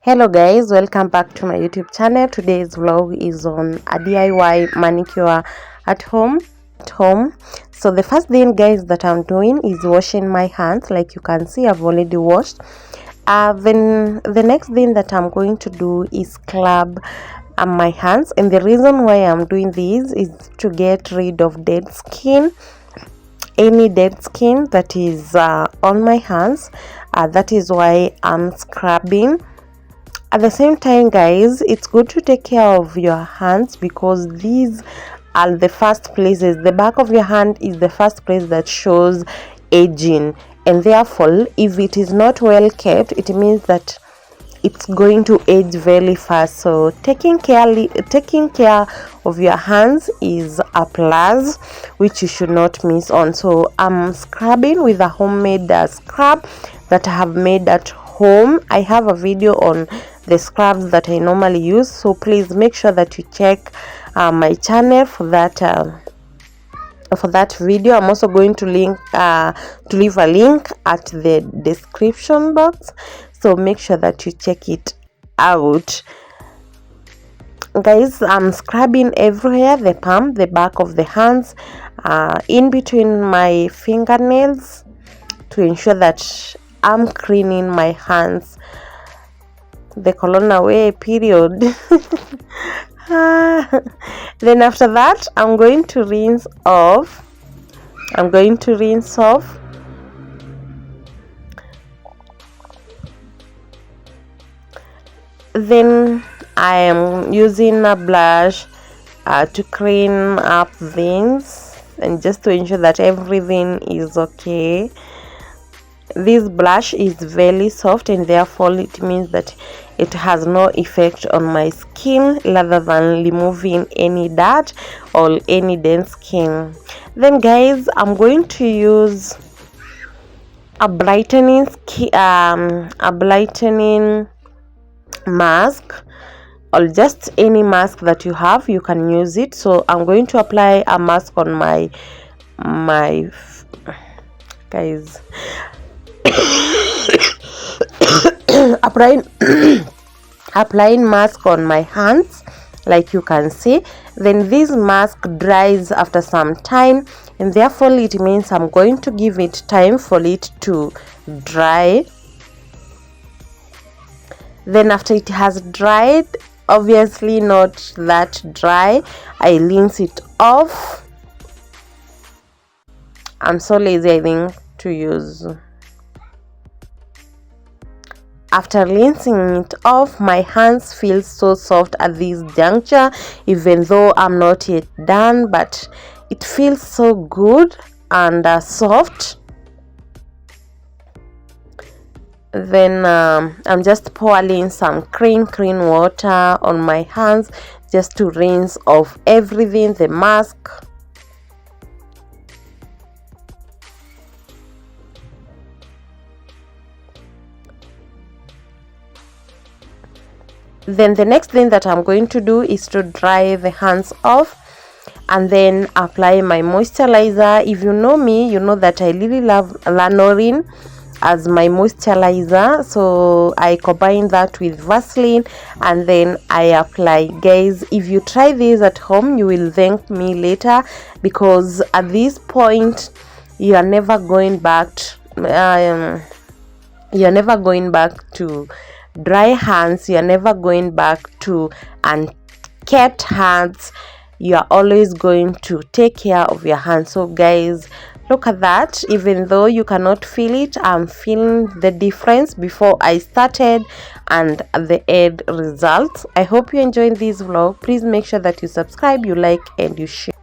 Hello guys, welcome back to my YouTube channel. Today's vlog is on a DIY manicure at home. So the first thing guys that I'm doing is washing my hands. Like you can see, I've already washed. Then the next thing that I'm going to do is scrub my hands, and the reason why I'm doing this is to get rid of dead skin, any dead skin that is on my hands. That is why I'm scrubbing. At the same time guys, it's good to take care of your hands because these are the first places. The back of your hand is the first place that shows aging, and therefore if it is not well kept, it means that it's going to age very fast. So taking care of your hands is a plus which you should not miss on. So I'm scrubbing with a homemade scrub that I have made at home. I have a video on the scrubs that I normally use, so please make sure that you check my channel for that video. I'm also going to leave a link at the description box, so make sure that you check it out guys. I'm scrubbing everywhere: the palm, the back of the hands, in between my fingernails, to ensure that I'm cleaning my hands the corona way period. Then after that, I'm going to rinse off. Then I am using a blush to clean up things and just to ensure that everything is okay. This blush is very soft, and therefore it means that it has no effect on my skin rather than removing any dirt or any dead skin. Then guys, I'm going to use a brightening mask, or just any mask that you have, you can use it. So I'm going to apply a mask on my guys. applying mask on my hands, like you can see. Then this mask dries after some time, and therefore it means I'm going to give it time for it to dry. Then after it has dried, obviously not that dry, I rinse it off. I'm so lazy, I think, to use. After rinsing it off, my hands feel so soft at this juncture, even though I'm not yet done, but it feels so good and soft. Then I'm just pouring some clean water on my hands just to rinse off everything, the mask. Then the next thing that I'm going to do is to dry the hands off and then apply my moisturizer. If you know me, you know that I really love lanolin as my moisturizer, so I combine that with Vaseline and then I apply. Guys, if you try this at home, you will thank me later, because at this point you are never going back to dry hands. You're never going back to unkept hands. You're always going to take care of your hands. So guys, look at that. Even though you cannot feel it, I'm feeling the difference before I started and the end result. I hope you enjoyed this vlog. Please make sure that you subscribe, you like, and you share.